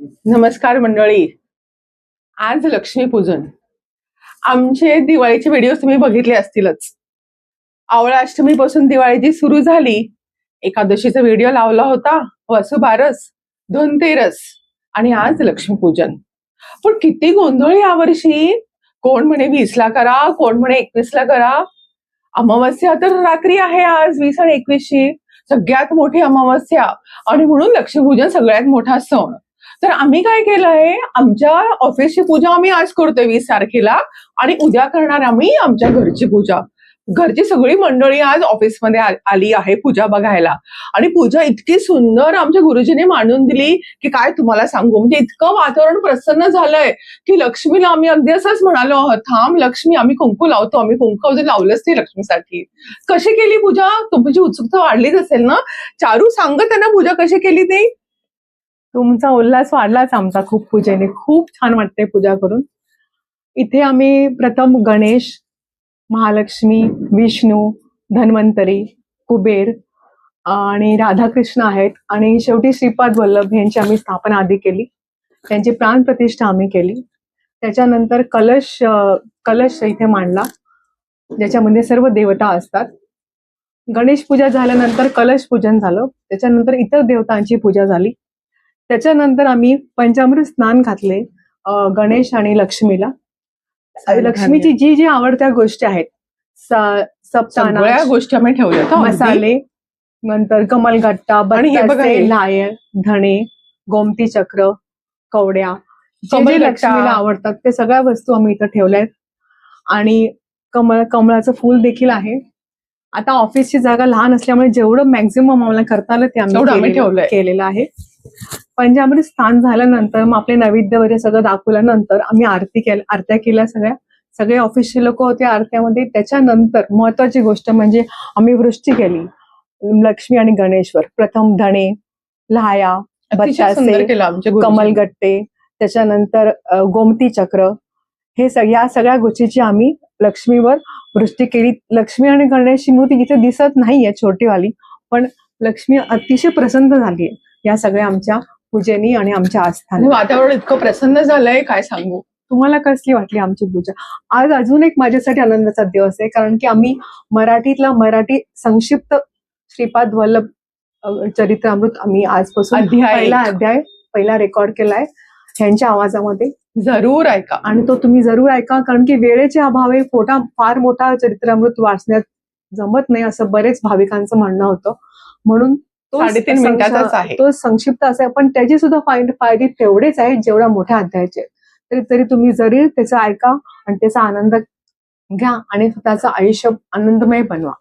नमस्कार मंडळी. आज लक्ष्मीपूजन. आमचे दिवाळीचे व्हिडिओ तुम्ही बघितले असतीलच. आवळा अष्टमीपासून दिवाळी सुरू झाली. एकादशीचा व्हिडिओ लावला होता, वसुबारस, धनतेरस आणि आज लक्ष्मीपूजन. पण किती गोंधळ यावर्षी. कोण म्हणे 20ला करा, कोण म्हणे 21ला करा. अमावस्या तर रात्री आहे आज 20 आणि 21ची. सगळ्यात मोठी अमावस्या आणि म्हणून लक्ष्मीपूजन सगळ्यात मोठा सण. तर आम्ही काय केलंय, आमच्या ऑफिसची पूजा आम्ही आज करतोय 20 तारखेला आणि उद्या करणार आम्ही आमच्या घरची पूजा. घरची सगळी मंडळी आज ऑफिसमध्ये आली आहे पूजा बघायला आणि पूजा इतकी सुंदर आमच्या गुरुजीने मांडून दिली की काय तुम्हाला सांगू. म्हणजे इतकं वातावरण प्रसन्न झालंय की लक्ष्मीला आम्ही अगदी असंच म्हणालो आहोत, थांब लक्ष्मी, आम्ही कुंकू लावतो. आम्ही कुंकू अजून लावलंच नाही लक्ष्मीसाठी. कशी केली पूजा तुमची उत्सुकता वाढलीच असेल ना. चारू सांग त्यांना पूजा कशी केली ती. तुमचा उल्हास वाढलाच आमचा खूप पूजेने. खूप छान वाटते पूजा करून. इथे आम्ही प्रथम गणेश, महालक्ष्मी, विष्णू, धन्वंतरी, कुबेर आणि राधाकृष्ण आहेत आणि शेवटी श्रीपाद वल्लभ यांची आम्ही स्थापना आधी केली. त्यांची प्राणप्रतिष्ठा आम्ही केली. त्याच्यानंतर कलश इथे मांडला ज्याच्यामध्ये सर्व देवता असतात. गणेश पूजा झाल्यानंतर कलश पूजन झालं. त्याच्यानंतर इतर देवतांची पूजा झाली. त्याच्यानंतर आम्ही पंचामृत स्नान घातले गणेश आणि लक्ष्मीला. लक्ष्मीची जी जी आवडत्या गोष्टी आहेत, सगळ्या गोष्टी आम्ही ठेवल्या, मसाले, नंतर कमलगट्टा, बत्तासे, लायर, धणे, गोमती चक्र, कवड्या, जे लक्ष्मीला आवडतात ते सगळ्या वस्तू आम्ही इथं ठेवल्यात. आणि कमळाचं फूल देखील आहे. आता ऑफिसची जागा लहान असल्यामुळे जेवढं मॅक्झिमम आम्हाला करता आलं ते आम्ही केलेलं आहे. पंचामृत स्नान झाल्यानंतर मग आपले नैवेद्य वगैरे सगळं दाखवल्यानंतर आम्ही आरत्या केल्या. सगळे ऑफिसचे लोक होते आरत्यामध्ये. त्याच्यानंतर महत्वाची गोष्ट म्हणजे आम्ही वृष्टी केली लक्ष्मी आणि गणेशवर. प्रथम धणे, लाह्या, बत्तासे, कमलगट्टे, त्याच्यानंतर गोमती चक्र, हे या सगळ्या गोष्टीची आम्ही लक्ष्मीवर वृष्टी केली. लक्ष्मी आणि गणेशची मूर्ती इथे दिसत नाहीये छोटीवाली, पण लक्ष्मी अतिशय प्रसन्न झाली या सगळ्या आमच्या पूजेनी आणि आमच्या आस्थानी. वातावरण इतकं प्रसन्न झालंय काय सांगू. तुम्हाला कसली वाटली आमची पूजा. आज अजून एक माझ्यासाठी आनंदाचा दिवस आहे, कारण की आम्ही मराठी संक्षिप्त श्रीपाद वल्लभ चरित्रामृत आम्ही आजपासून पहिला रेकॉर्ड केलाय ह्यांच्या आवाजामध्ये. जरूर ऐका आणि तो तुम्ही जरूर ऐका, कारण की वेळेचे अभावे फार मोठा चरित्रामृत वाचण्यात जमत नाही असं बरेच भाविकांचं म्हणणं होतं. म्हणून 3.5 मिनिटाचाच आहे, तो संक्षिप्त असा, पण त्याची सुद्धा फायदे तेवढेच आहेत जेवढ्या मोठ्या अध्यायाचे. तरी तुम्ही जरूर त्याचा ऐका आणि त्याचा आनंद घ्या आणि स्वतःचं आयुष्य आनंदमय बनवा.